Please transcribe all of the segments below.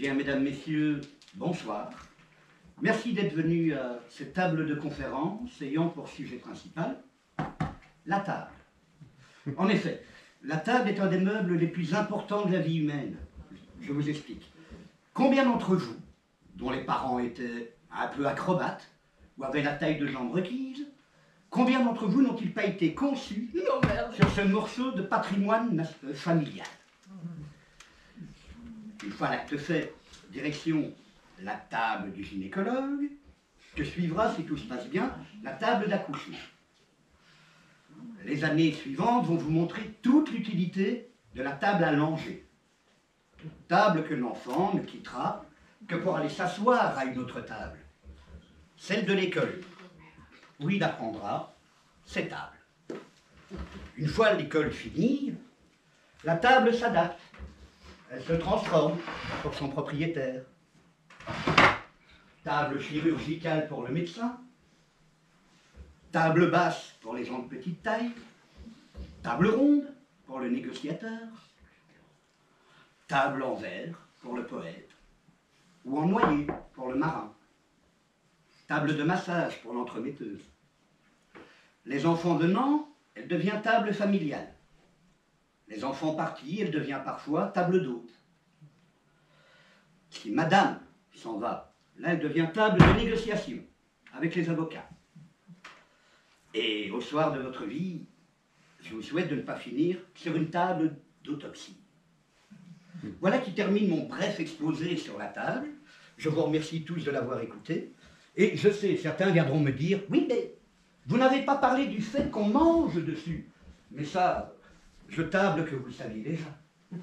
bien, mesdames, messieurs, bonsoir. Merci d'être venus à cette table de conférence ayant pour sujet principal la table. En effet, la table est un des meubles les plus importants de la vie humaine. Je vous explique. Combien d'entre vous, dont les parents étaient un peu acrobates ou avaient la taille de jambes requise, combien d'entre vous n'ont-ils pas été conçus sur ce morceau de patrimoine familial? Une fois l'acte fait, direction la table du gynécologue, que suivra, si tout se passe bien, la table d'accouchement. Les années suivantes vont vous montrer toute l'utilité de la table à langer. Table que l'enfant ne quittera que pour aller s'asseoir à une autre table, celle de l'école, où il apprendra ses tables. Une fois l'école finie, la table s'adapte. Elle se transforme pour son propriétaire. Table chirurgicale pour le médecin, table basse pour les gens de petite taille, table ronde pour le négociateur, table en verre pour le poète, ou en noyer pour le marin, table de massage pour l'entremetteuse. Les enfants venant, elle devient table familiale. Les enfants partis, elle devient parfois table d'hôte. Si madame s'en va, là elle devient table de négociation avec les avocats. Et au soir de votre vie, je vous souhaite de ne pas finir sur une table d'autopsie. Voilà qui termine mon bref exposé sur la table. Je vous remercie tous de l'avoir écouté. Et je sais, certains viendront me dire, oui, mais vous n'avez pas parlé du fait qu'on mange dessus. Mais ça, je table que vous le saviez déjà. Vous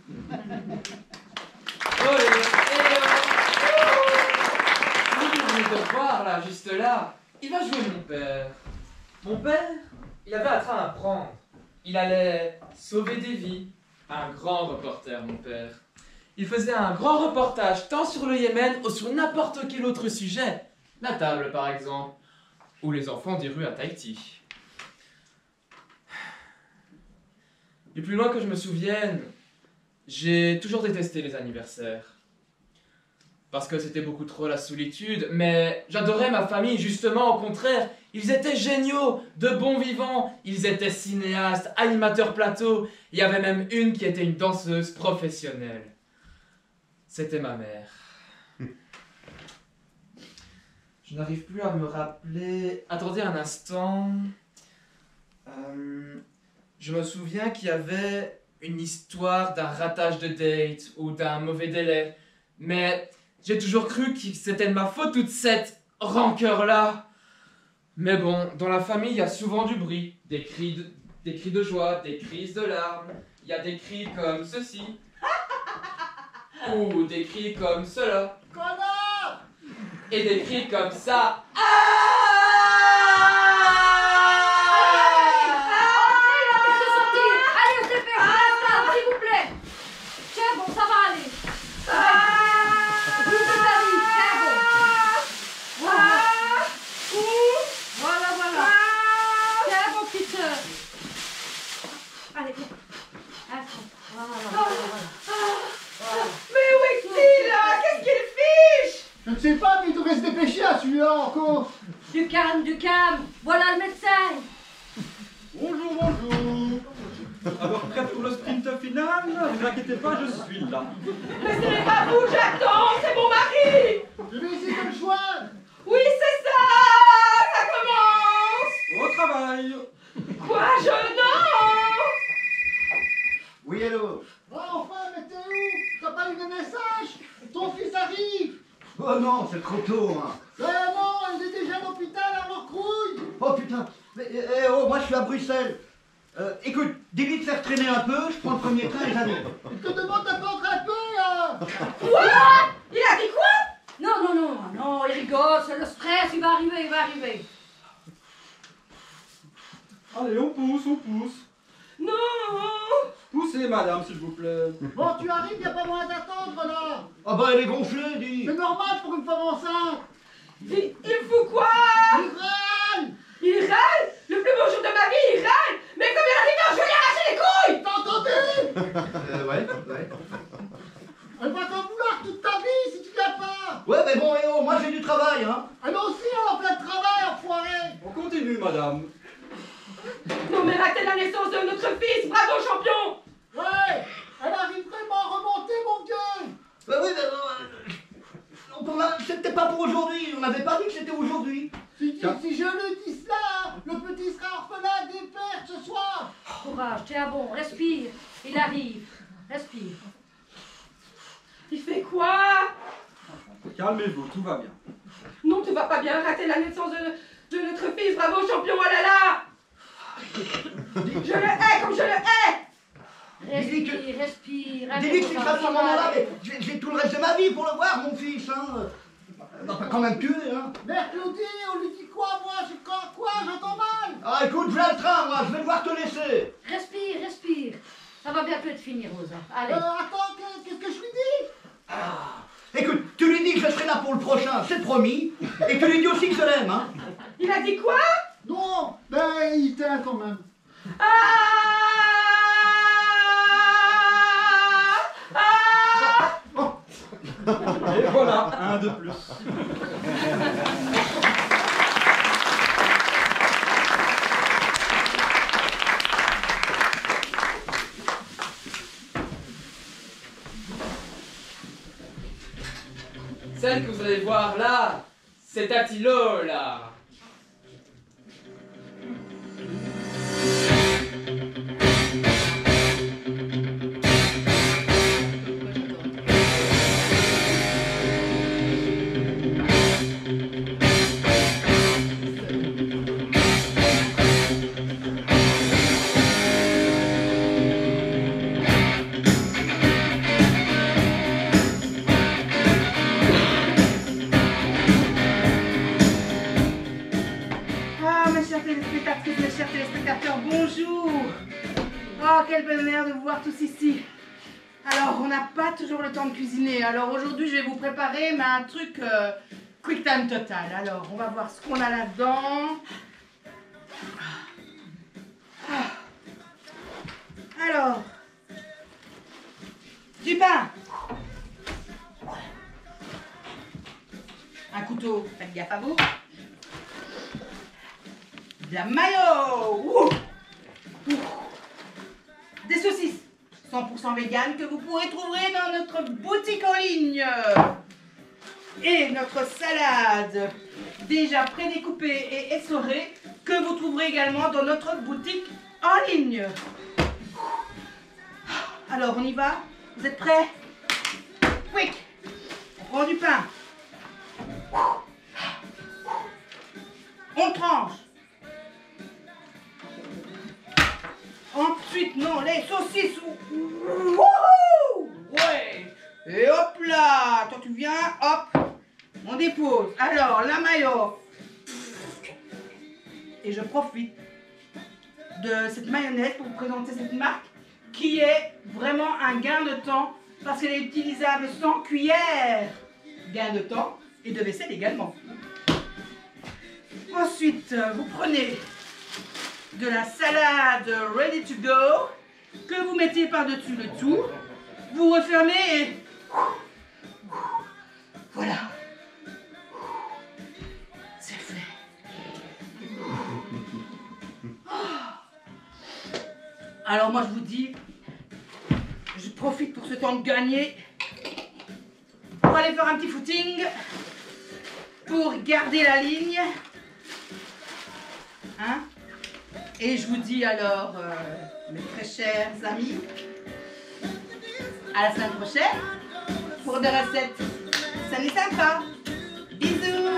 venez de voir là, juste là. Il va jouer mon père. Mon père, il avait un train à prendre. Il allait sauver des vies. Un grand reporter, mon père. Il faisait un grand reportage tant sur le Yémen ou sur n'importe quel autre sujet. La table, par exemple. Ou les enfants des rues à Tahiti. Du plus loin que je me souvienne, j'ai toujours détesté les anniversaires. Parce que c'était beaucoup trop la solitude, mais j'adorais ma famille, justement, au contraire. Ils étaient géniaux, de bons vivants, ils étaient cinéastes, animateurs plateau. Il y avait même une qui était une danseuse professionnelle. C'était ma mère. Je n'arrive plus à me rappeler... Attendez un instant... Je me souviens qu'il y avait une histoire d'un ratage de date ou d'un mauvais délai. Mais j'ai toujours cru que c'était de ma faute toute cette rancœur-là. Mais bon, dans la famille, il y a souvent du bruit. Des cris de joie, des crises de larmes. Il y a des cris comme ceci. Ou des cris comme cela. Connard! Et des cris comme ça. Je ne sais pas, mais il devrait se dépêcher à celui-là encore. Du calme, voilà le médecin. Bonjour, bonjour. Alors prêt pour le sprint final? Ne vous inquiétez pas, je suis là. Mais ce n'est pas vous, j'attends, c'est mon mari. Je vais essayer de le joindre. Oui, c'est ça, ça commence. Au travail. Quoi, non? Oui, allô? Oh, enfin, mais t'es où? T'as pas eu de message? Ton fils arrive. Oh non, c'est trop tôt, hein. Vraiment, il est déjà à l'hôpital à Morcrouille. Oh putain, mais, oh, moi je suis à Bruxelles. Écoute, dis-lui de faire traîner un peu, je prends le premier train et j'arrive. Il te demande d'attendre un peu, là. Quoi? Il a dit quoi? Non, il rigole, c'est le stress, il va arriver. Allez, on pousse, on pousse. Non. Poussez, madame, s'il vous plaît. Bon, tu arrives, y a pas moyen d'attendre, là. Ah bah elle est gonflée, dis. C'est normal pour une femme enceinte. Il fout quoi? Il râle. Il râle? Le plus beau jour de ma vie, il râle? Mais comme il arrive, je vais lui arracher les couilles! T'as entendu? Ouais. Elle va t'en vouloir toute ta vie si continue, madame. Non mais ratez la naissance de notre fils, bravo champion! Ouais, elle arrive vraiment à remonter, mon vieux. Bah oui, c'était pas pour aujourd'hui, on n'avait pas dit que c'était aujourd'hui. Si je le dis cela, le petit sera orphelin des pères ce soir. Courage, tiens bon, respire. Il arrive. Respire. Il fait quoi? Calmez-vous, tout va bien. Non, tout va pas bien, rater la naissance de notre fils, bravo champion, oh là là! Je le hais comme je le hais! Respire, respire. Dis-lui que c'est pas ce moment-là, mais j'ai tout le reste de ma vie pour le voir, mon fils, hein. On va pas quand même tuer, hein. Mère Claudie, on lui dit quoi, moi? Quoi? J'entends mal. Ah, écoute, viens le train, moi, je vais devoir te laisser. Respire, respire. Ça va bientôt être fini, Rosa. Allez. Attends, qu'est-ce que je lui dis? Écoute, tu lui dis que je serai là pour le prochain, c'est promis. Et tu lui dis aussi que je l'aime, hein. Il a dit quoi? Non, ben il t'aime quand même. Et voilà, un de plus. Celle que vous allez voir là, c'est Attilo, là. Mes chers téléspectateurs, bonjour. Oh, quel bonheur de vous voir tous ici. Alors, on n'a pas toujours le temps de cuisiner. Alors aujourd'hui, je vais vous préparer un truc quick time total. Alors, on va voir ce qu'on a là-dedans. Alors, du pain. Un couteau, faites gaffe à vous. De la mayo. Ouh. Ouh. Des saucisses 100% vegan que vous pourrez trouver dans notre boutique en ligne. Et notre salade déjà prédécoupée et essorée que vous trouverez également dans notre boutique en ligne. Alors on y va? Vous êtes prêts? Quick. On prend du pain. On tranche. Ensuite, non, les saucisses. Wouhou! Ouais. Et hop là. Toi, tu viens, hop. On dépose. Alors, la mayo. Et je profite de cette mayonnaise pour vous présenter cette marque qui est vraiment un gain de temps parce qu'elle est utilisable sans cuillère. Gain de temps et de vaisselle également. Ensuite, vous prenez de la salade ready to go que vous mettez par-dessus le tout. Vous refermez et voilà. C'est fait. Alors moi je vous dis, je profite pour ce temps de gagner pour aller faire un petit footing pour garder la ligne. Hein? Et je vous dis alors, mes très chers amis, à la semaine prochaine pour des recettes saines et sympas. Bisous!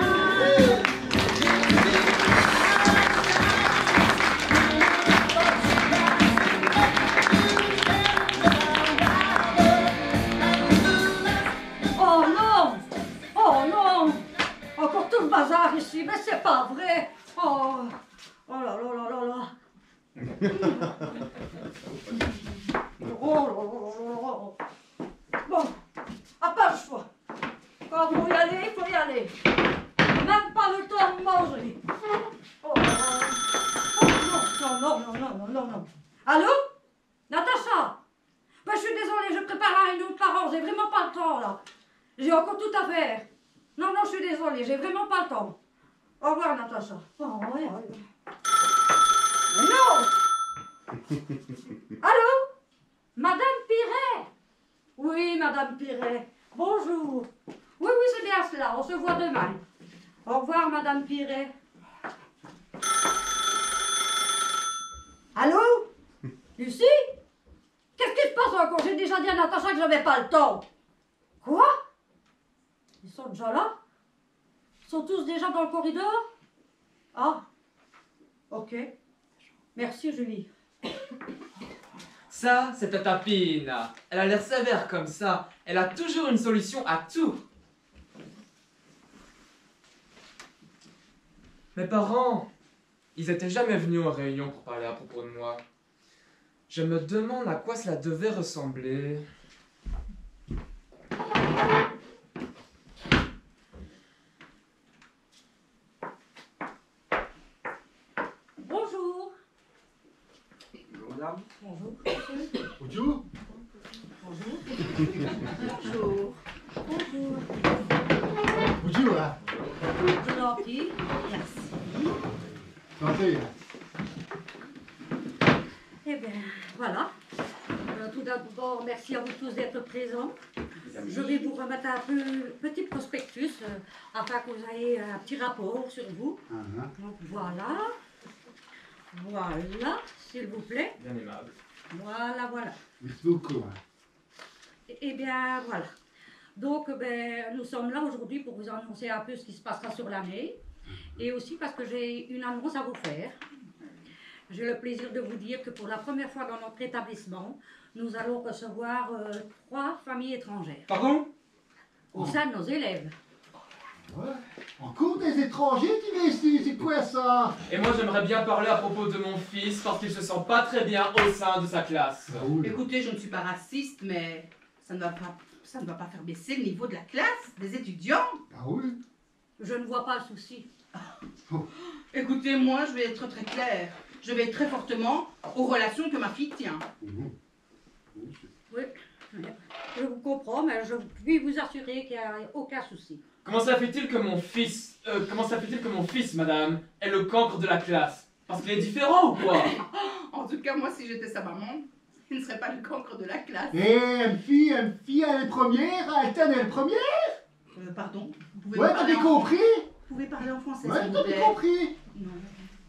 Oh non! Oh non! Encore tout le bazar ici, mais c'est pas vrai! Oh! Oh là là là là là! Oh là là là là! Bon, à pas le choix. Quand il faut y aller, il faut y aller. Même pas le temps de manger. Oh, non, non, non, non, non, non, non. Allô? Natacha? Ben, je suis désolée, je prépare la réunion de parents, j'ai vraiment pas le temps là. J'ai encore tout à faire. Non, non, je suis désolée, j'ai vraiment pas le temps. Au revoir, Natacha. Oh, ouais, ouais. Allô? Madame Piret? Oui, Madame Piret. Bonjour. Oui, oui, c'est bien cela. On se voit demain. Au revoir, Madame Piret. Allô? Lucie? Qu'est-ce qui se passe encore? J'ai déjà dit à Natacha que j'avais pas le temps. Quoi? Ils sont déjà là? Ils sont tous déjà dans le corridor? Ah, ok. Merci, Julie. Ça, c'est ta tapine. Elle a l'air sévère comme ça. Elle a toujours une solution à tout. Mes parents, ils étaient jamais venus aux réunions pour parler à propos de moi. Je me demande à quoi cela devait ressembler. Bonjour. Bonjour, madame. Bonjour. Bonjour. Bonjour. Bonjour. Bonjour. Bonjour, hein. C'est gentil. Merci. Santé, hein. Eh bien, voilà. Tout d'abord, merci à vous tous d'être présents. Je vais vous remettre un petit prospectus afin que vous ayez un petit rapport sur vous. Donc voilà. Voilà, s'il vous plaît. Bien aimable. Merci beaucoup, hein. Eh bien, voilà. Donc, nous sommes là aujourd'hui pour vous annoncer un peu ce qui se passera sur l'année. Et aussi parce que j'ai une annonce à vous faire. J'ai le plaisir de vous dire que pour la première fois dans notre établissement, nous allons recevoir 3 familles étrangères Pardon? au sein de nos élèves. Ouais. Encore des étrangers qui viennent ici, c'est quoi ça? Et moi, j'aimerais bien parler à propos de mon fils parce qu'il se sent pas très bien au sein de sa classe. Ah oui. Écoutez, je ne suis pas raciste, mais ça ne va pas faire baisser le niveau de la classe, des étudiants. Ah oui. Je ne vois pas le souci. Écoutez, moi, je vais être très claire. Je vais très fortement aux relations que ma fille tient. Oui, je vous comprends, mais je puis vous assurer qu'il n'y a aucun souci. Comment ça fait-il que mon fils, madame, est le cancre de la classe? Parce qu'il est différent ou quoi? En tout cas, moi, si j'étais sa maman, il ne serait pas le cancre de la classe. Eh, une fille, elle est première, elle est première. Pardon, vous pouvez Ouais, me t'as parler bien en... compris? Vous pouvez parler en français, Ouais, s'il vous t'as plaît. bien compris. Non.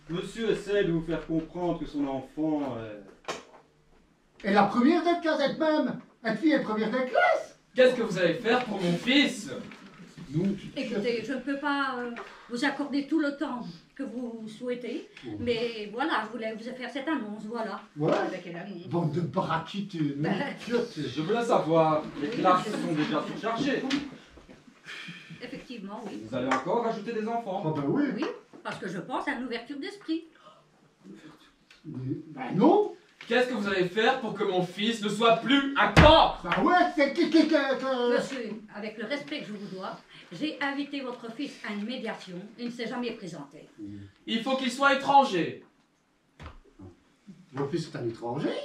Monsieur essaie de vous faire comprendre que son enfant... Et la première de classe elle-même. Une fille est première de classe. Qu'est-ce que vous allez faire pour mon fils? Nous, Écoutez, je ne peux pas vous accorder tout le temps que vous souhaitez, mais voilà, je voulais vous faire cette annonce, voilà. Ouais. Avec quelle annonce? Bande de baraquites, Je voulais savoir, les classes sont déjà surchargées. Effectivement, oui. Vous allez encore rajouter des Oh enfants? ben oui. Oui, parce que je pense à une ouverture d'esprit. Ben non. Qu'est-ce que vous allez faire pour que mon fils ne soit plus un cancre? Ben ouais, c'est que... Monsieur, avec le respect que je vous dois, j'ai invité votre fils à une médiation. Il ne s'est jamais présenté. Il faut qu'il soit étranger. Mon fils est un étranger.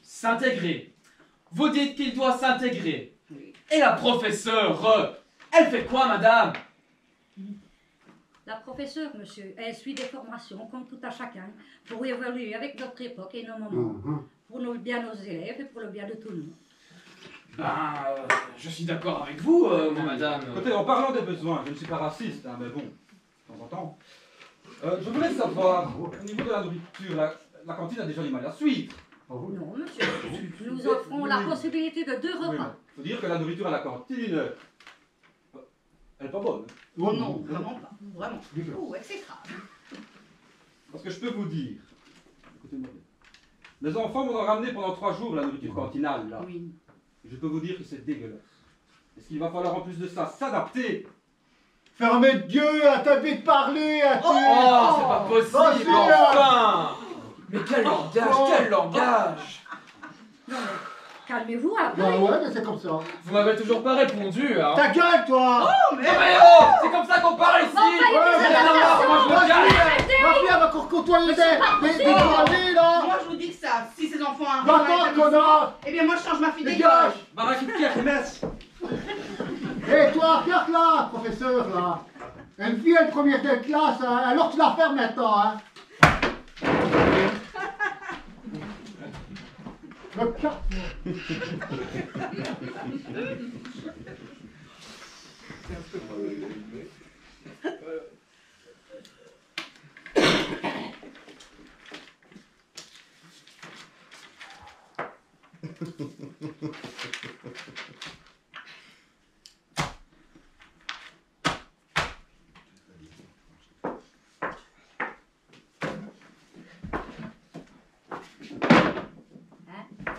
S'intégrer. Vous dites qu'il doit s'intégrer. Et la professeure, elle fait quoi, madame? La professeure, monsieur, elle suit des formations, comme tout à chacun, pour évoluer avec notre époque et nos moments, pour le bien de nos élèves et pour le bien de tout le monde. Ben, je suis d'accord avec vous, moi, madame. Écoutez, en parlant des besoins, je ne suis pas raciste, hein, mais bon, de temps en temps. Je voulais savoir, au niveau de la nourriture, la cantine a déjà du mal à suivre. Non, monsieur, nous offrons la possibilité de 2 repas. Il faut dire que la nourriture à la cantine, elle est pas bonne. Oh Non, vraiment pas. Vraiment. Oh, exécrable. Parce que je peux vous dire, écoutez-moi bien, les enfants m'ont ramené pendant 3 jours la nourriture cantinale, là. Oui. Je peux vous dire que c'est dégueulasse. Est-ce qu'il va falloir en plus de ça s'adapter? Fermez de Dieu, à ta vie de parler, à Oh, c'est pas possible, Vas-y, là. enfin! Mais quel langage, quel langage! Non, mais calmez-vous un peu. Bah ouais, mais c'est comme ça. Vous m'avez toujours pas répondu, hein? Ta gueule, toi. Mais oh! C'est comme ça qu'on parle ici! Enfin, Ouais, vous mais avez non, raison. moi, je me calme. Ma fille, elle va encore côtoyer des gravés, là. Moi, je vous dis que ça, si ces enfants arrivent Va-t'en, à l'établissement, connard. eh bien, moi, je change ma fille Dégage. d'école. Barakit messe. Hé, toi, regarde là, professeur, là. Une fille, elle est première de classe, hein. Alors tu la fermes maintenant, hein.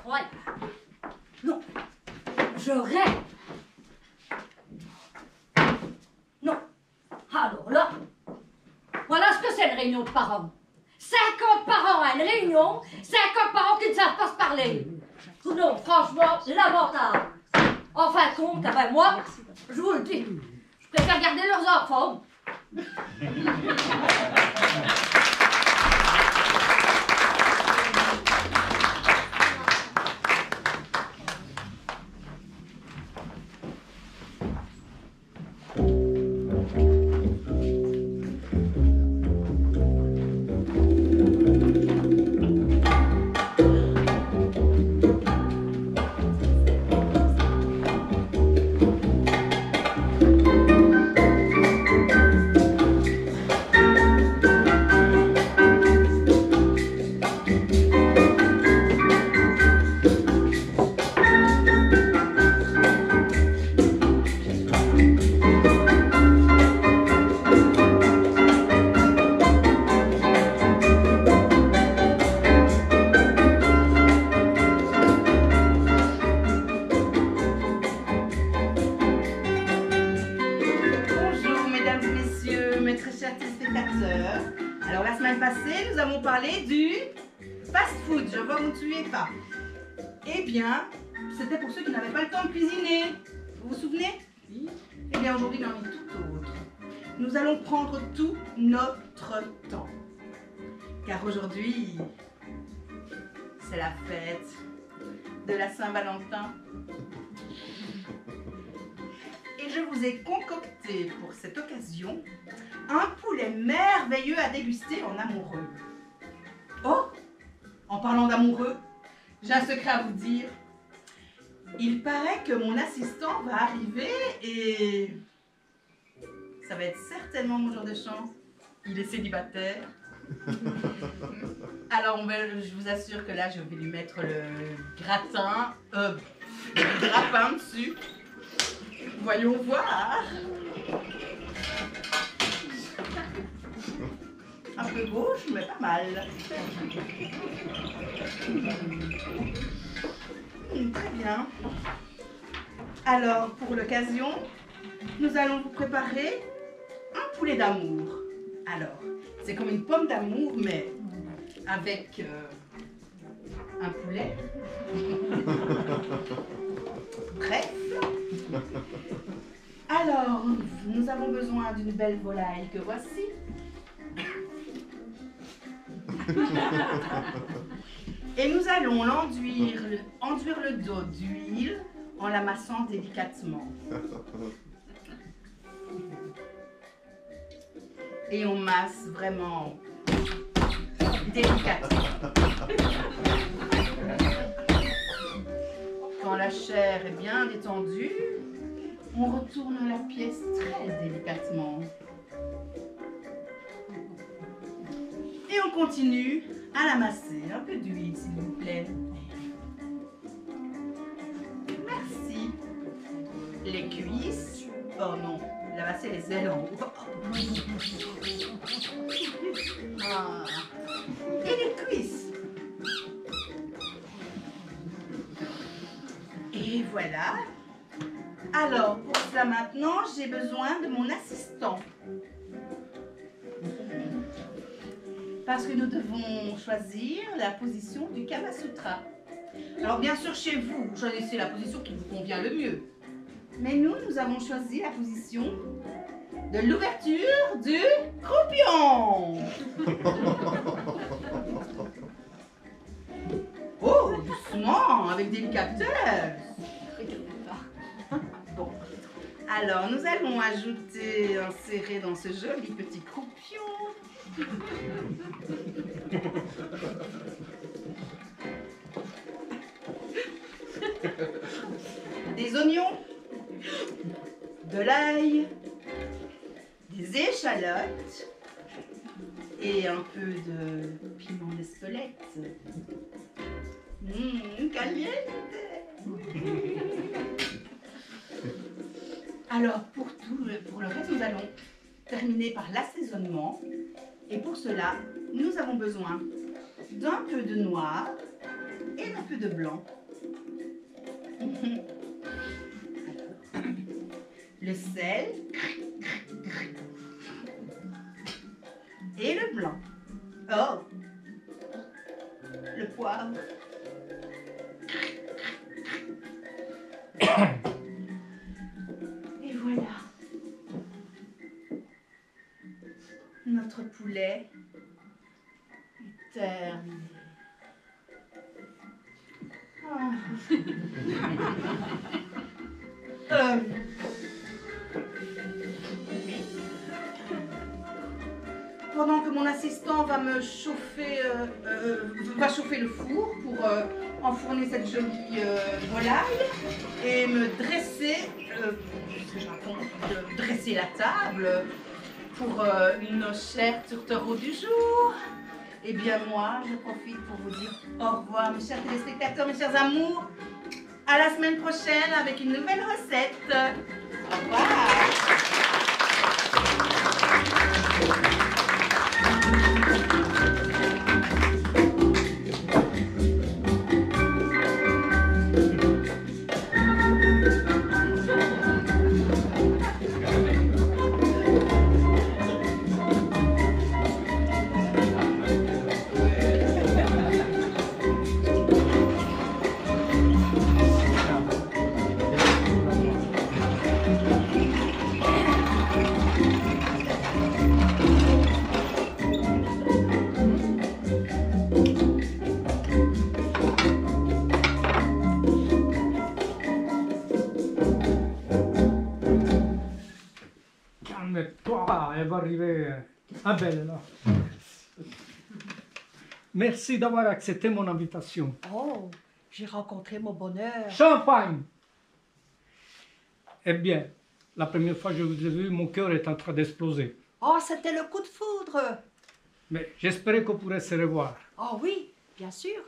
Ouais. Non. Je rêve. Non. Alors là, voilà ce que c'est une réunion de parents. 50 parents à une réunion, 50 parents qui ne savent pas se parler. Non, franchement, lamentable. En fin de compte, après moi, je vous le dis, je préfère garder leurs enfants. Eh bien, c'était pour ceux qui n'avaient pas le temps de cuisiner. Vous vous souvenez? Oui. Eh bien, aujourd'hui, il en est tout autre. Nous allons prendre tout notre temps. Car aujourd'hui, c'est la fête de la Saint-Valentin. Et je vous ai concocté pour cette occasion un poulet merveilleux à déguster en amoureux. Oh, en parlant d'amoureux, j'ai un secret à vous dire. Il paraît que mon assistant va arriver et ça va être certainement mon jour de chance. Il est célibataire. Alors je vous assure que là je vais lui mettre le gratin, le grappin dessus. Voyons voir. Un peu gauche, mais pas mal. Très bien. Alors, pour l'occasion, nous allons vous préparer un poulet d'amour. Alors, c'est comme une pomme d'amour, mais avec un poulet. Bref. Alors, nous avons besoin d'une belle volaille que voici. Et nous allons enduire le dos d'huile en l'amassant délicatement. Et on masse vraiment délicatement. Quand la chair est bien détendue, on retourne la pièce très délicatement. Et on continue à la masser. Un peu d'huile, s'il vous plaît. Merci. Les cuisses. Oh non, la masser les ailes en haut. Ah. Et les cuisses. Et voilà. Alors, pour cela maintenant, j'ai besoin de mon assistant. Parce que nous devons choisir la position du Kama Sutra. Alors bien sûr, chez vous, vous choisissez la position qui vous convient le mieux. Mais nous avons choisi la position de l'ouverture du croupion. Oh, doucement, avec délicatesse. Bon. Alors, nous allons ajouter, insérer dans ce joli petit croupion oignons, de l'ail, des échalotes et un peu de piment d'Espelette. Caliente. Alors, pour le reste, nous allons terminer par l'assaisonnement. Et pour cela, nous avons besoin d'un peu de noir et d'un peu de blanc. Le sel et le blanc. Oh, le poivre. Et voilà. Notre poulet est terminé. Ah. Pendant que mon assistant va me chauffer, va chauffer le four pour enfourner cette jolie volaille et me dresser, qu'est-ce que je raconte, dresser la table pour nos chers tourtereaux du jour. Eh bien moi, je profite pour vous dire au revoir mes chers téléspectateurs, mes chers amours. À la semaine prochaine avec une nouvelle recette. Au revoir. Calme-toi, elle va arriver. Ah belle là. Merci d'avoir accepté mon invitation. Oh, j'ai rencontré mon bonheur. Champagne! Eh bien, la première fois que je vous ai vu, mon cœur est en train d'exploser. Oh, c'était le coup de foudre. Mais j'espérais qu'on pourrait se revoir. Oh oui, bien sûr.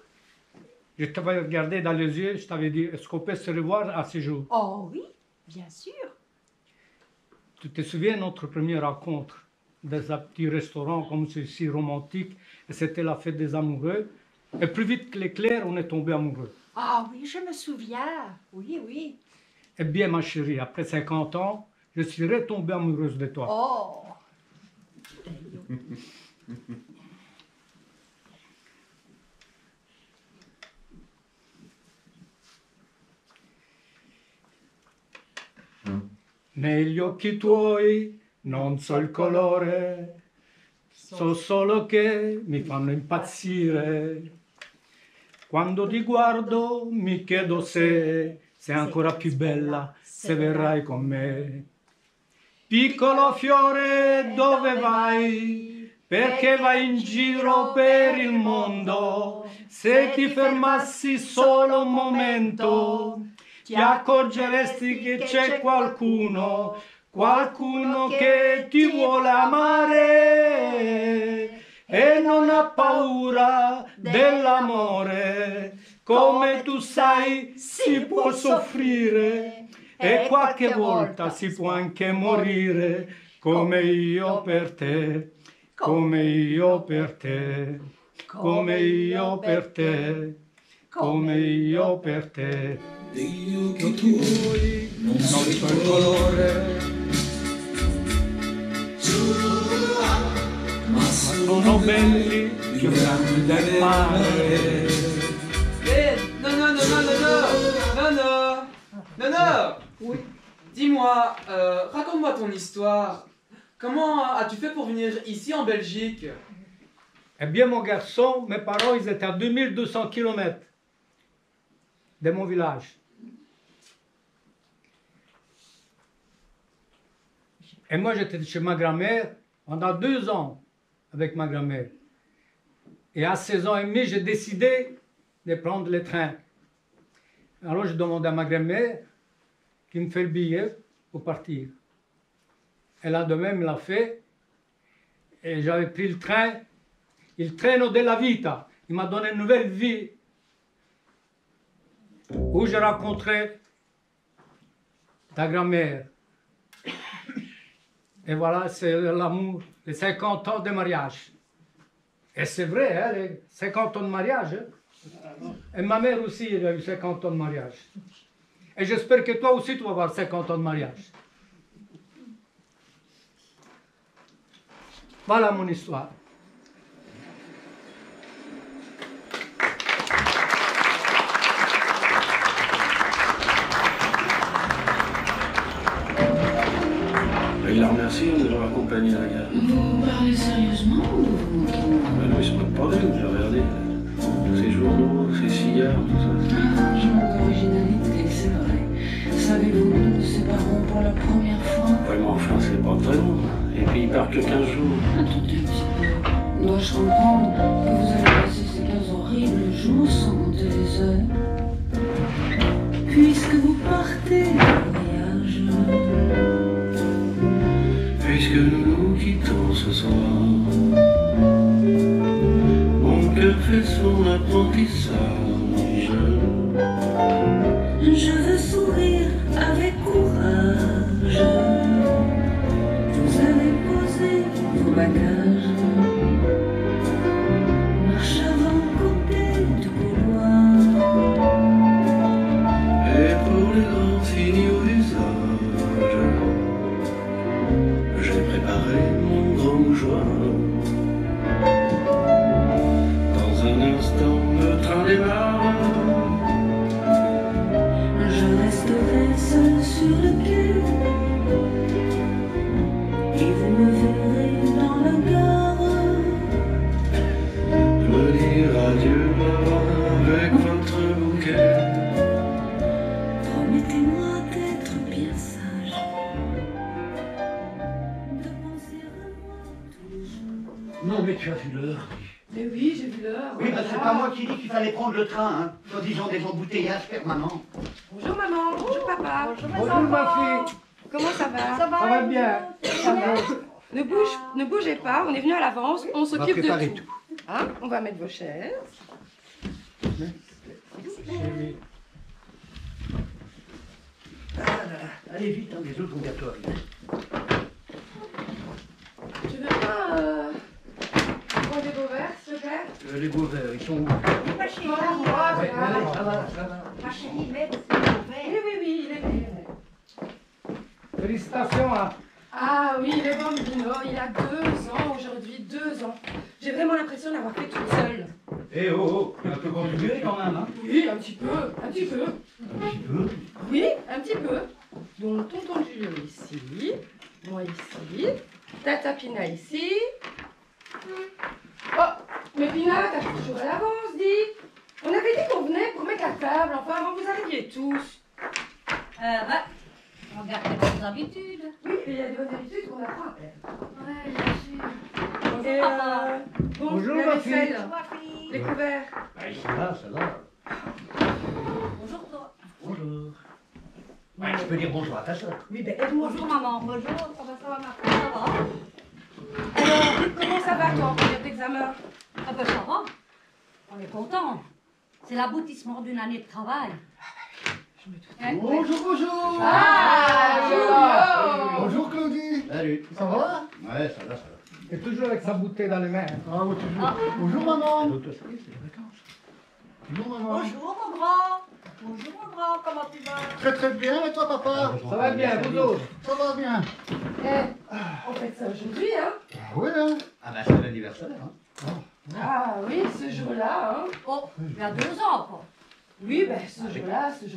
Je t'avais regardé dans les yeux, je t'avais dit, est-ce qu'on peut se revoir à ce jour? Oh oui, bien sûr. Tu te souviens de notre première rencontre dans un petit restaurant comme ceci, romantique, et c'était la fête des amoureux. Et plus vite que l'éclair, on est tombé amoureux. Ah oui, je me souviens. Oui, oui. Eh bien, ma chérie, après 50 ans, je suis retombée amoureuse de toi. Oh. Negli occhi tuoi non so il colore, so solo che mi fanno impazzire. Quando ti guardo mi chiedo se sei ancora più bella, se verrai con me. Piccolo fiore, dove vai? Perché vai in giro per il mondo? Se ti fermassi solo un momento, ti accorgeresti che c'è qualcuno che ti vuole amare e non ha paura dell'amore. Come tu sai, si può soffrire e qualche volta si può anche morire, come io per te, come io per te, come io per te, come io per te. Degli occhi tuoi non so il colore, ma sono belli più grandi del mare. Non, non, non, non, non, non, non, non, non. Oui. Dis-moi, raconte-moi ton histoire. Comment as-tu fait pour venir ici en Belgique? Eh bien, mon garçon, mes parents, ils étaient à 2200 km de mon village. Et moi, j'étais chez ma grand-mère pendant 2 ans avec ma grand-mère. Et à 16 ans et demi, j'ai décidé de prendre le train. Alors, je demandais à ma grand-mère, qui me fait le billet pour partir. Et là, demain, me l'a fait. Et j'avais pris le train, il treno della vita. Il m'a donné une nouvelle vie où j'ai rencontré ta grand-mère. Et voilà, c'est l'amour, les 50 ans de mariage. Et c'est vrai, hein, les 50 ans de mariage. Hein. Et ma mère aussi, elle a eu 50 ans de mariage. Et j'espère que toi aussi, tu vas avoir 50 ans de mariage. Voilà mon histoire. Il la remercie de l'avoir accompagné à la gare. Vous parlez sérieusement ou vous Ben non, il se moque pas d'elle, j'ai regardé. Ses journaux, ses cigares, tout ça. je manque d'originalité, c'est vrai. Savez-vous, nous nous séparons pour la première fois. Ouais, mais enfin, c'est pas très long. Et puis il part que 15 jours. Attendez un petit peu. Dois-je comprendre que vous allez passer ces 15 horribles jours sans compter les heures? Puisque vous partez en voyage. Puisque nous nous quittons ce soir, mon cœur fait son apprentissage. Je veux sourire avec courage. Vous avez posé vos bagages. Marche avant côté du couloir. Et pour les grands signes au visage, j'ai préparé mon grand mouchoir. Dans un instant, le train démarre. Je resterai seul sur le quai. Et vous me verrez dans la gare. Me dire adieu là-bas avec votre bouquet. Promettez-moi d'être bien sage. De penser à moi tous les jours. Non, mais tu as vu l'heure. Mais oui, j'ai vu l'heure. Oui, bah, c'est voilà. pas moi qui dis qu'il fallait prendre le train, hein. Soi-disant des embouteillages permanents. Bonjour maman, bonjour papa. Bonjour ma fille. Comment ça va? Ça va bien. Ça va. Ne bougez pas, on est venu à l'avance, on s'occupe de préparer tout. Hein, on va mettre vos chaises. Allez vite, hein, les autres vont bientôt arriver. Tu veux pas prendre des beaux verres, s'il te plaît? Les beaux verres, ils sont où? Ma chérie, Moi, Ouais, voilà. ouais, ça va, ça va. ma chérie, mets Oui, il est né. Félicitations à... Ah oui, le bambino, il a 2 ans aujourd'hui, 2 ans. J'ai vraiment l'impression d'avoir fait toute seule. Eh oh, il a un peu contribué quand même, hein. Oui, un petit peu, un petit peu. Un petit peu. Oui, un petit peu. Donc, tonton Julio ici, moi ici, Tata Pina ici. Oh, mais Pina, t'as fait toujours à l'avance, dis. On avait dit qu'on venait pour mettre la table, enfin, avant que vous arriviez tous. on garde les bonnes habitudes. Oui, et il y a des bonnes habitudes qu'on apprend à perdre. Ouais, bien sûr. Bonjour, Et papa. bon, Bonjour, la ma vaisselle, fille. Ma fille. les couverts. Ça va, ça va. Bonjour, toi. Bonjour. Ouais, tu peux dire bonjour à ta soeur. Oui, ben aide-moi. Bonjour, maman. Bonjour. Comment ça va, ma fille? Ça va? Alors, comment ça va, toi, en période d'examen? Ah ben, ça va. On est content. C'est l'aboutissement d'une année de travail. Je me doute. Hein? Bonjour, bonjour. Ah, Bonjour Claudie. Salut. Ça va? Ouais, ça va, ça va. Et toujours avec sa bouteille dans les mains. Ah, oui, toujours. Bonjour maman. L'autre, c'est les vacances. Bonjour maman. Bonjour, mon grand. Bonjour, mon grand. Comment tu vas? Très très bien, et toi papa? Ça va bien, vous autres? Ça va bien. on fait ça aujourd'hui, hein? Oui, hein? Ah bah c'est l'anniversaire, hein. Ah oui, ce jour-là, hein? Oh, il y a 2 ans, quoi. Oui, ben ce jour-là, Il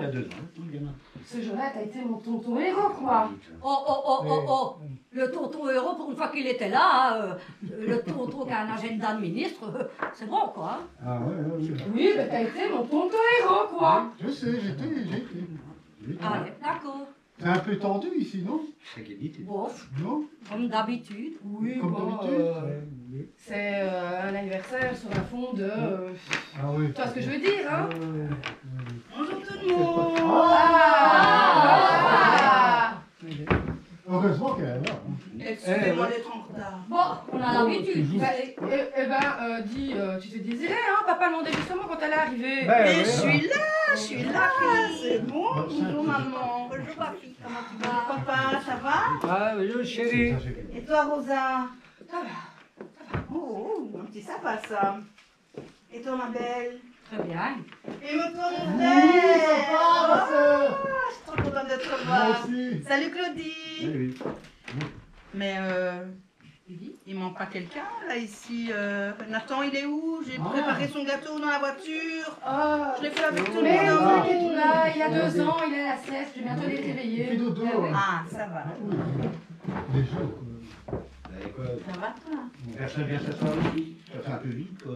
y a 2 ans, hein, le gamin. ce jour-là, t'as été mon tonton héros, quoi. Oh. Le tonton héros, pour une fois qu'il était là, le tonton qui a un agenda de ministre, c'est bon, quoi. Ah ouais. Oui, ben t'as été mon tonton héros, quoi. Je sais, j'étais. Allez, d'accord. C'est un peu tendu ici, non? C'est qu'il dit, Bon, Non? comme d'habitude. Oui, Comme bon, d'habitude. c'est un anniversaire sur un fond de... Ah oui. Tu vois ce que je veux dire, hein? Bonjour tout le monde. Ah, Dis, tu te désirais, hein? Papa demandait justement quand elle est arrivée. Mais je suis là, c'est bon. Bonjour maman. Bonjour papy, comment tu vas? Papa, ça va? Ah, bonjour chérie. Et toi Rosa? Ça va. Oh, un petit sympa ça. Et toi ma belle? Très bien. Et toi mon Oui, frère? ça va, ma sœur. Je suis trop contente de te Moi revoir. aussi. Salut Claudie. Oui. Mais il manque pas quelqu'un là ici. Nathan il est où? J'ai préparé son gâteau dans la voiture. Je l'ai fait avec tout le Mais monde. ne t'inquiète pas, il y a 2 ans, il est à la sieste, je vais bientôt les Il fait réveiller. dodo. Ah ça va. Les jours. Ça va toi? Personne vient s'asseoir ici. Ça fait un peu vite, quoi.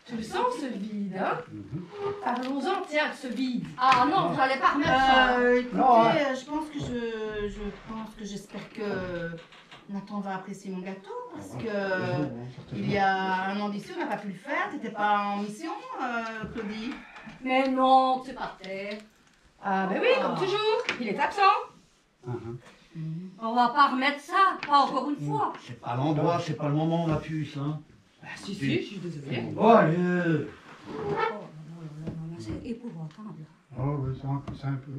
Tu le sens ce vide, hein? Parlons-en, tiens, de ce vide. Ah non, j'allais pas remettre ça. Écoutez, Non, hein. j'espère que Nathan va apprécier mon gâteau parce que il y a un an d'ici on n'a pas pu le faire. T'étais pas en mission, Claudie? Mais non, c'est pas fait. Ah ben oui, comme toujours, il est absent. On va pas remettre ça, pas encore une fois. C'est pas l'endroit, c'est pas le moment, ma puce, hein. Si, je suis désolée. Oh, allez. C'est épouvantable. Oh, oui, c'est un peu.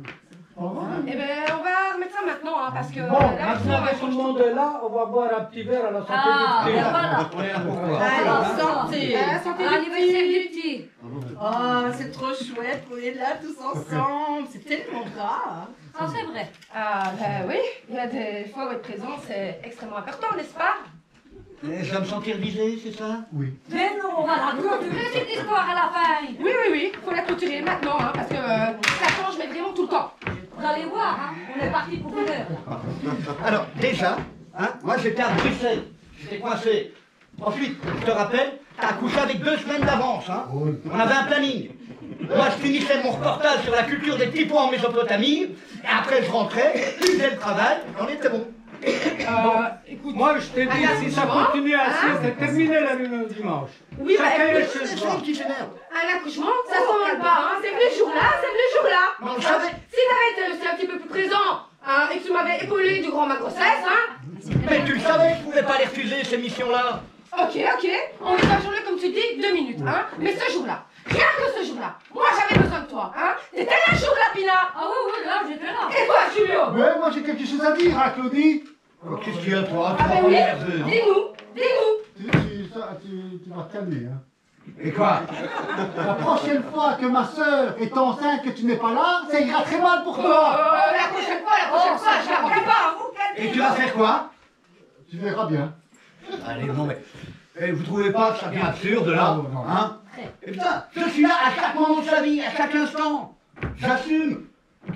Eh ben, on va remettre ça maintenant, hein, parce que Bon, là, maintenant que tout le monde est là, on va boire un petit verre à la santé Ah, du ben petit. voilà. On est là pourquoi? Allez, santé! santé du L'anniversaire du petit. Oh, c'est trop chouette qu'on est là tous ensemble. C'est tellement rare. Ah, c'est vrai. Ah ben oui, il y a des fois où être présent, c'est extrêmement important, n'est-ce pas? Je vais me sentir visé, c'est ça? Oui. Mais non, on va la clôturer cette histoire à la fin. Oui, faut la clôturer maintenant, hein, parce que ça change mais vraiment tout le temps. Vous allez voir, hein, on est parti pour une heure. Alors, déjà, hein, moi j'étais à Bruxelles. J'étais coincé. Ensuite, je te rappelle, t'as accouché avec 2 semaines d'avance, hein. On avait un planning. Moi, je finissais mon reportage sur la culture des petits pois en Mésopotamie, et après je rentrais, je faisais le travail, et on était bon. Écoute, Moi, je te dis, si ça continue ainsi, c'est terminé la lune du dimanche. oui, bah, Chacun est écoute, chez C'est soi. ça qui s'énerve. un accouchement, ça s'envole pas, hein, c'est le jour-là, c'est le jour-là. Mais on le savait. Si t'avais été un petit peu plus présent, hein, et que tu m'avais épaulé durant ma grossesse, hein. Mais tu le savais, je pouvais pas les refuser, ces missions-là. Ok, on est un journée comme tu dis, 2 minutes, hein. Mais ce jour-là, rien que ce jour-là, moi j'avais besoin de toi, hein. T'étais là le jour-là, Pina. Ah oui, là, j'étais là. Et toi, Julio? Ouais, moi j'ai quelque chose à dire, hein, Claudie. Qu'est-ce qu'il y a, toi? Ah Tu ben vas pas oui, m'énerver, hein. dis-nous. Tu vas te calmer, hein. Et quoi? La prochaine fois que ma sœur est enceinte, que tu n'es pas là, ça ira très mal pour toi. La prochaine fois, je la remplis pas, hein. Et tu vas faire quoi? Tu verras bien. Allez, non mais... vous trouvez pas que ça devient absurde, là? Non, non. Hein? Et putain, je suis là à chaque moment de sa vie, à chaque instant. J'assume.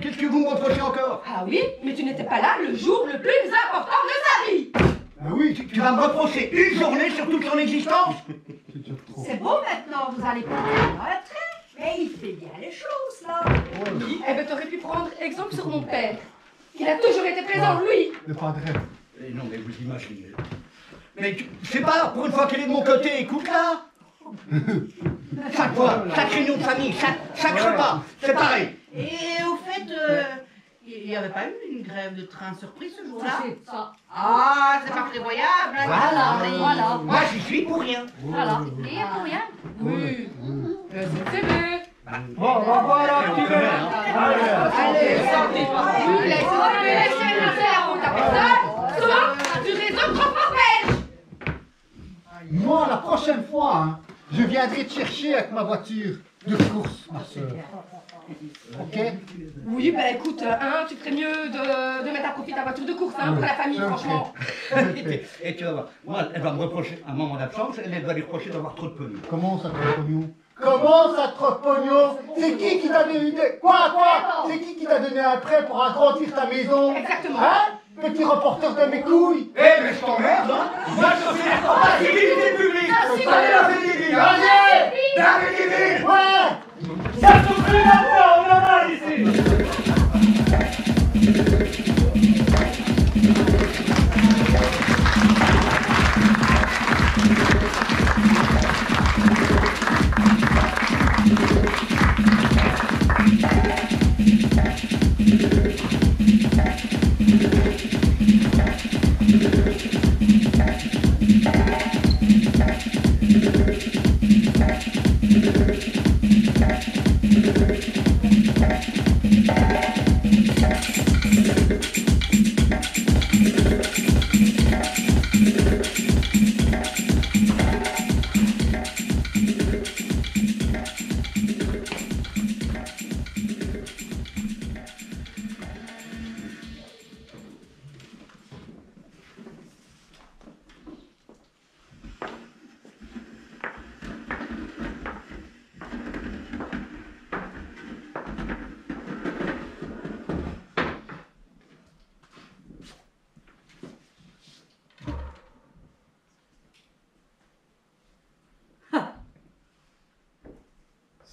Qu'est-ce que vous me reprochez encore? Ah oui, mais tu n'étais pas là le jour le plus important de sa vie. Ah oui, Tu vas me reprocher une journée sur toute son existence? c'est déjà trop. C'est bon maintenant, vous allez prendre la retraite. Mais il fait bien les choses, là. Eh ben, t'aurais pu prendre exemple sur mon père. Il a toujours été présent, lui. Le padre. Non, mais vous imaginez. Mais je sais pas, pour une fois qu'elle est de mon côté, écoute-la. Chaque fois, chaque réunion de famille, chaque repas, c'est pareil. Et au fait, il n'y avait pas eu une grève de train surprise ce jour-là? C'est ça. Ah, c'est pas prévoyable. hein. Voilà. Moi, j'y suis pour rien. Voilà. Et pour rien. Oui. C'est vrai. Bon, on va boire un petit verre. Allez, santé. Laissez la route à personne. Souvent, tu raisonnes trop fort, belge. Moi, la prochaine fois, hein, je viendrai te chercher avec ma voiture de course, ma soeur. Ok? Oui, bah écoute, hein, tu ferais mieux de mettre à profit ta voiture de course, hein, pour la famille, Ok. franchement. Et tu vas voir, moi, elle va me reprocher un moment d'absence, elle va lui reprocher d'avoir trop de pognon. Comment ça, trop pognon? Comment ça, trop pognon? C'est qui t'a donné Quoi? C'est qui t'a donné un prêt pour agrandir ta maison? Exactement. Hein? Petit reporter de mes couilles? Eh, mais je t'emmerde, hein. Moi, je considère pas la sécurité publique. Allez, la fédération. Allez! La fédération. Ouais! Ça souffle la voix, on en a ici.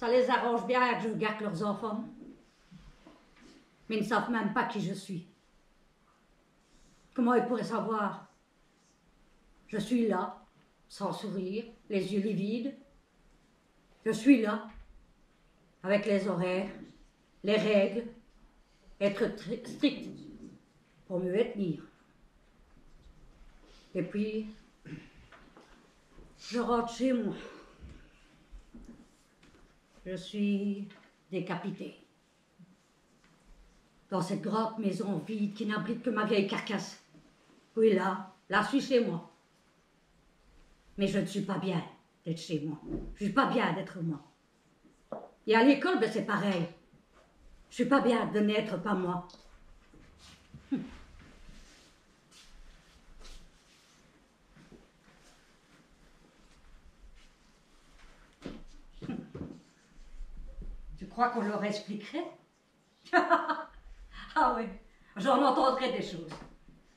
ça les arrange bien que je garde leurs enfants. Mais ils ne savent même pas qui je suis. Comment ils pourraient savoir? Je suis là, sans sourire, les yeux livides. Je suis là, avec les horaires, les règles, être strict pour mieux tenir. Et puis, je rentre chez moi. Je suis décapitée. Dans cette grande maison vide qui n'abrite que ma vieille carcasse. Oui, là, je suis chez moi. Mais je ne suis pas bien d'être chez moi. Je ne suis pas bien d'être moi. Et à l'école, ben, c'est pareil. Je ne suis pas bien de n'être pas moi. Tu crois qu'on leur expliquerait? Ah oui, j'en entendrai des choses.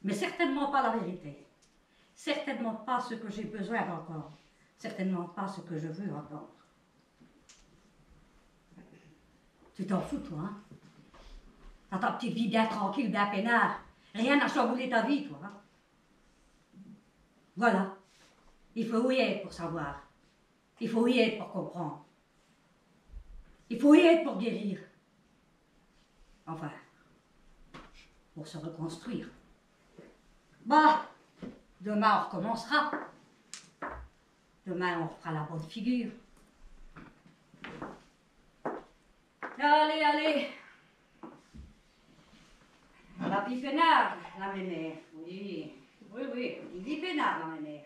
Mais certainement pas la vérité. Certainement pas ce que j'ai besoin d'entendre. Certainement pas ce que je veux entendre. Tu t'en fous, toi, hein? T'as ta petite vie bien tranquille, bien peinard. Rien n'a chamboulé ta vie, toi. Hein? Voilà. Il faut y être pour savoir. Il faut y être pour comprendre. Il faut y être pour guérir. Enfin, pour se reconstruire. Bah, demain on recommencera. Demain on fera la bonne figure. Allez, allez. La vie peinarde, la mémère. Oui, oui, oui. Il dit peinarde, la mémère.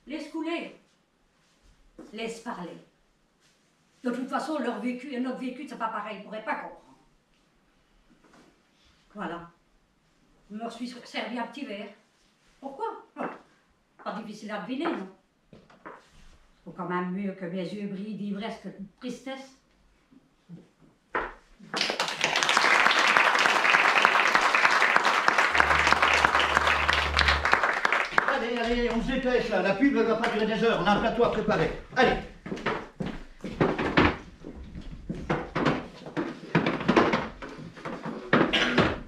Laisse couler. Laisse parler. De toute façon, leur vécu et notre vécu, c'est pas pareil. Ils ne pourraient pas comprendre. Voilà. Je me suis servi un petit verre. Pourquoi? Pas difficile à deviner, non? Faut quand même mieux que mes yeux brillent d'ivresse que de tristesse. Allez, allez, on se dépêche là. La pub ne va pas durer des heures. On a un plateau à préparer. Allez.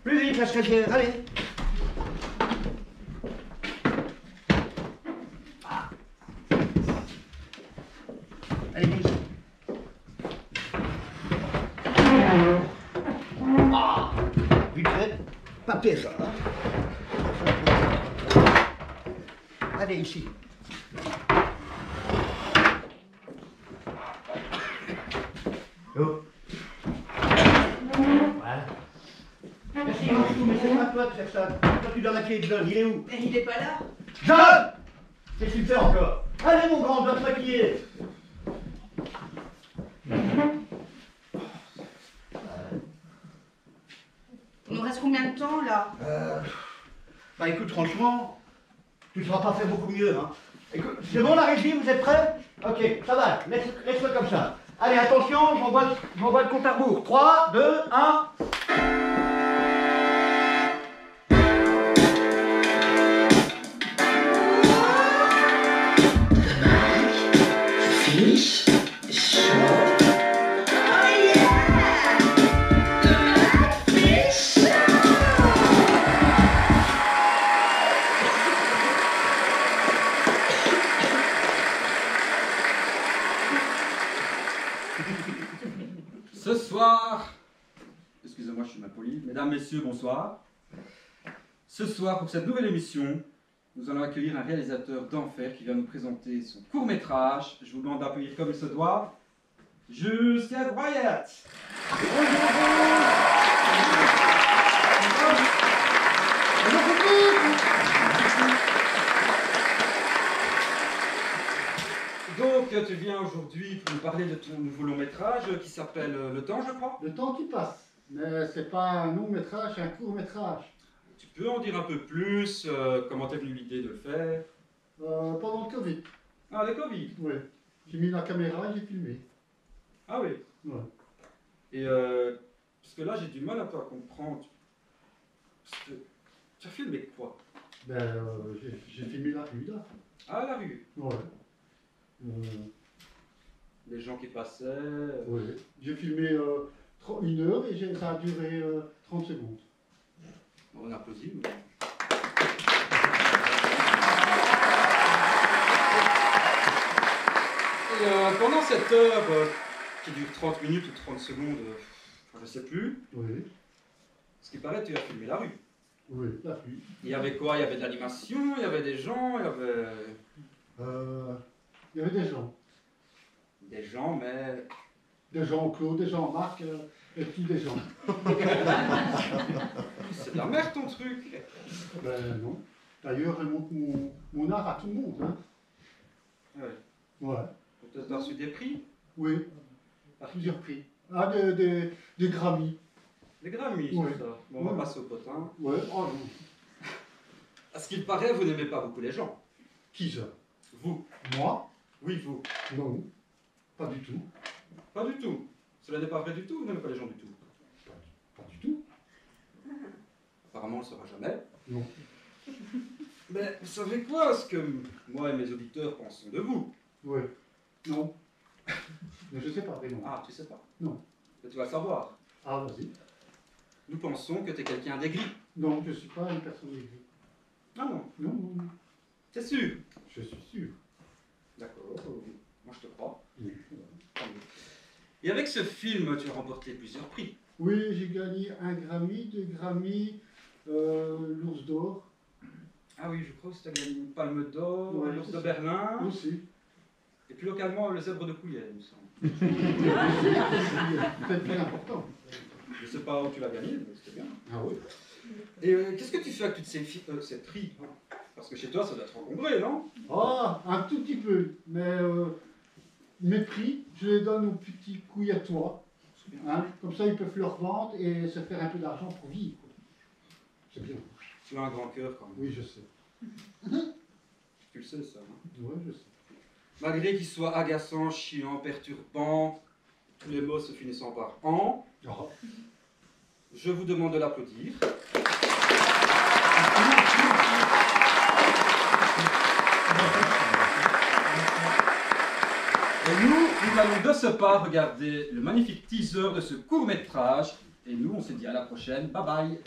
Plus vite, la stagiaire, allez. Allez, vite. Ah, vite fait. Papier, ça. Hein. Allez, ici. Oh. Voilà. Merci, Manchou, mais c'est pas toi de faire ça. Toi, tu dois maquiller John. Il est où? Mais il n'est pas là. John! Qu'est-ce que tu fais encore? Allez, mon grand, on doit te maquiller. Il nous reste combien de temps, là? Bah écoute, franchement, tu ne sauras pas faire beaucoup mieux, hein. Écoute, c'est bon la régie, vous êtes prêts? Ok, ça va, laisse-le comme ça. Allez, attention, j'envoie le compte à rebours. 3, 2, 1... Ce soir, excusez-moi, je suis mal poli, mesdames, messieurs, bonsoir. Ce soir, pour cette nouvelle émission, nous allons accueillir un réalisateur d'enfer qui vient nous présenter son court-métrage. Je vous demande d'applaudir comme il se doit. Jusqu'à Wyatt. Donc, tu viens aujourd'hui pour nous parler de ton nouveau long-métrage qui s'appelle Le Temps, je crois. Le temps qui passe. Mais c'est pas un long métrage, c'est un court métrage. Tu peux en dire un peu plus, comment t'es venu l'idée de le faire? Pendant le Covid. Ah, le Covid? Oui. J'ai mis la caméra et j'ai filmé. Ah oui? Ouais. Et parce que là, j'ai du mal un peu à comprendre. Parce que tu as filmé quoi? Ben, j'ai filmé la rue, là. Ah, la rue? Ouais. Les gens qui passaient. Oui. J'ai filmé 1 heure et ça a duré 30 secondes. On applaudit. Et pendant cette heure qui dure 30 minutes ou 30 secondes, je ne sais plus, Oui. ce qui paraît, tu as filmé la rue. Oui, la rue. Il y avait quoi? Il y avait de l'animation, il y avait des gens, il y avait... Il y avait des gens. Des gens, mais... Des gens Claude, des gens Marc, et puis des gens. C'est de la merde ton truc. Ben non. D'ailleurs, je montre mon art à tout le monde. Hein. Ouais. Ouais. Tu as reçu des prix? Oui. Plusieurs prix. Ah, des Grammy. Des Grammys, Ouais. c'est ça. Bon, on va passer au potin. Ouais. Oh non. À ce qu'il paraît, vous n'aimez pas beaucoup les gens. Qui ça? Vous. Moi? Oui, vous. Non. Pas du tout. Pas du tout. Cela n'est pas vrai du tout, vous n'aimez pas les gens du tout. Pas du tout. Apparemment, on ne le saura jamais. Non. Mais vous savez quoi, ce que moi et mes auditeurs pensons de vous? Oui. Non. Mais je sais pas vraiment. Ah, tu sais pas? Non. Mais tu vas le savoir. Ah, vas-y. Nous pensons que tu es quelqu'un d'aigri. Non, je suis pas une personne aigrie. Ah non. Non, non, non. C'est sûr. Je suis sûr. D'accord. Moi, je te crois. Oui. Et avec ce film, tu as remporté plusieurs prix. Oui, j'ai gagné 1 Grammy, 2 Grammy, l'Ours d'Or. Ah oui, je crois que tu as gagné une Palme d'Or, Ouais, l'Ours c'est de ça. Berlin. Aussi. Et puis localement, le Zèbre de Couillet, il me semble. C'est plus important. Je ne sais pas où tu l'as gagné, mais c'était bien. Ah oui. Et qu'est-ce que tu fais avec toutes ces prix, hein? Parce que chez toi, ça doit être encombré, non? Oh, un tout petit peu. Mais mes prix, je les donne aux petits couilles à toi. Hein, comme ça, ils peuvent leur vendre et se faire un peu d'argent pour vivre. C'est bien. Tu as un grand cœur quand même. Oui, je sais. Tu le sais, ça. Hein? Oui, je sais. Malgré qu'il soit agaçant, chiant, perturbant, tous les mots se finissant par en, Oh. je vous demande de l'applaudir. Et nous allons de ce pas regarder le magnifique teaser de ce court-métrage. Et nous, on se dit à la prochaine. Bye bye.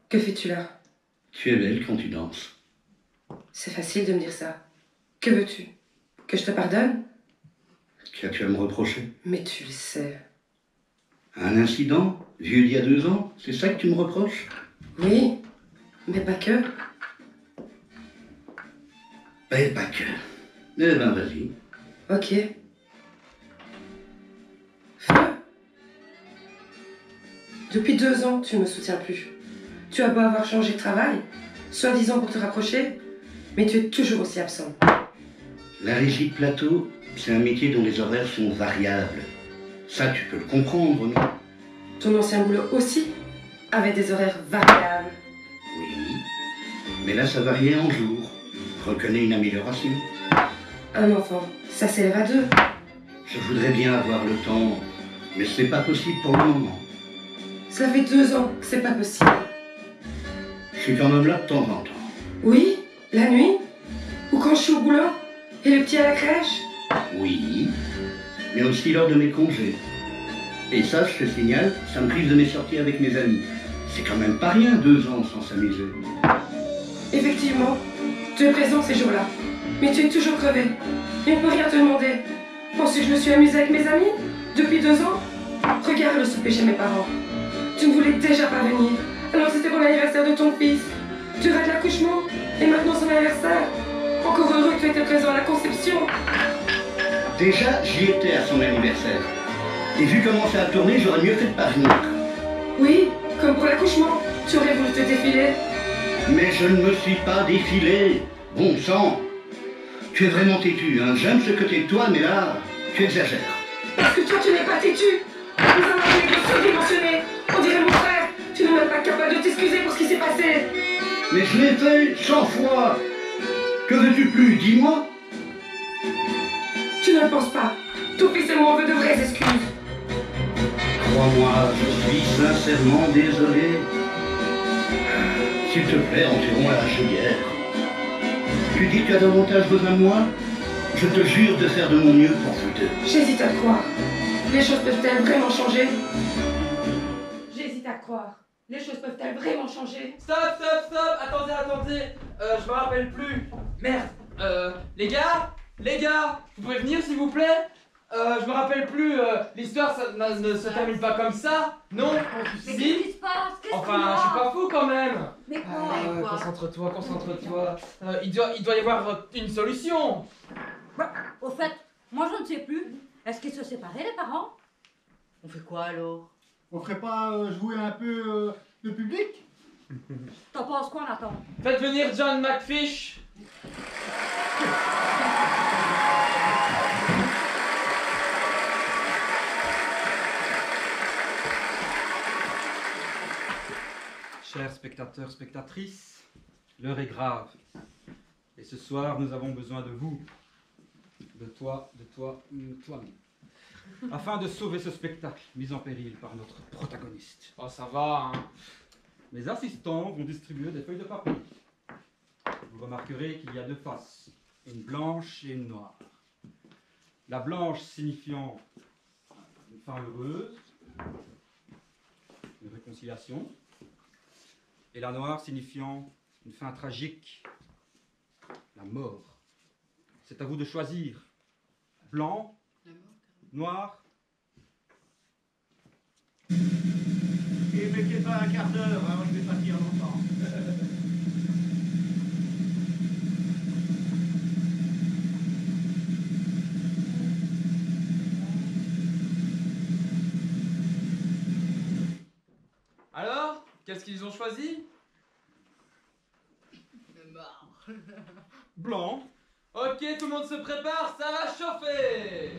Que fais-tu là? Tu es belle quand tu danses. C'est facile de me dire ça. Que veux-tu? Que je te pardonne? Qu'as-tu à me reprocher? Mais tu le sais. Un incident, vieux d'il y a 2 ans, c'est ça que tu me reproches? Oui, mais pas que. Eh, pas que. Eh ben, vas-y. Ok. Feu. Depuis 2 ans, tu ne me soutiens plus. Tu as beau avoir changé de travail, soi-disant pour te rapprocher, mais tu es toujours aussi absent. La régie de plateau, c'est un métier dont les horaires sont variables. Ça, tu peux le comprendre, non? Ton ancien boulot aussi avait des horaires variables. Oui. Mais là, ça variait en jours. Reconnais une amélioration. Un enfant, ça s'élève à 2. Je voudrais bien avoir le temps, mais c'est pas possible pour le moment. Cela fait 2 ans que c'est pas possible. Je suis quand même là de temps en temps. Oui, la nuit, ou quand je suis au boulot, et le petit à la crèche. Oui, mais aussi lors de mes congés. Et ça, je te signale, ça me prive de mes sorties avec mes amis. C'est quand même pas rien, 2 ans sans s'amuser. Effectivement, tu es présent ces jours-là, mais tu es toujours crevé. Il ne peut rien te demander. Penses-tu que je me suis amusée avec mes amis depuis 2 ans? Regarde le souper chez mes parents. Tu ne voulais déjà pas venir, alors c'était pour l'anniversaire de ton fils. Tu rates l'accouchement, et maintenant son anniversaire. Encore heureux que tu étais présent à la conception. Déjà, j'y étais à son anniversaire. Et vu comment ça a tourné, j'aurais mieux fait de pas venir. Oui, comme pour l'accouchement, tu aurais voulu te défiler. Mais je ne me suis pas défilé. Bon sang. Tu es vraiment têtu, hein. J'aime ce côté de toi, mais là, tu exagères. Parce que toi, tu n'es pas têtu. Nous avons un ego surdimensionné. On dirait mon frère. Tu n'es même pas capable de t'excuser pour ce qui s'est passé. Mais je l'ai fait 100 fois. Que veux-tu plus? Dis-moi. Tu ne le penses pas. Ton fils et moi, on veut de vraies excuses. Crois-moi, je suis sincèrement désolé. S'il te plaît, enterrons la chaudière. Tu dis que tu as davantage besoin de moi? Je te jure de faire de mon mieux pour vous deux. J'hésite à te croire. Les choses peuvent-elles vraiment changer? J'hésite à te croire. Les choses peuvent-elles vraiment changer? Stop, attendez, je me rappelle plus. Merde, les gars, vous pouvez venir s'il vous plaît? Je me rappelle plus, l'histoire ne se termine pas comme ça, non? Mais Si? qu'est-ce qui se passe? Qu'est-ce Enfin, qu'il y a? je suis pas fou quand même. Mais quoi? Concentre-toi. Il doit y avoir une solution. Bah, au fait, moi je ne sais plus. Est-ce qu'ils se séparaient les parents? On fait quoi alors? On ferait pas jouer un peu le public? T'en penses quoi, Nathan? Faites venir John McFish. Chers spectateurs, spectatrices, l'heure est grave. Et ce soir, nous avons besoin de vous. De toi, toi-même. Afin de sauver ce spectacle mis en péril par notre protagoniste. Oh, ça va, hein. Mes assistants vont distribuer des feuilles de papier. Vous remarquerez qu'il y a 2 faces, une blanche et une noire. La blanche signifiant une fin heureuse, une réconciliation, et la noire signifiant une fin tragique, la mort. C'est à vous de choisir. Blanc, noir. Et mettez pas un quart d'heure, hein, je vais pas dire longtemps. Alors, qu'est-ce qu'ils ont choisi? Blanc. Ok, tout le monde se prépare, ça va chauffer.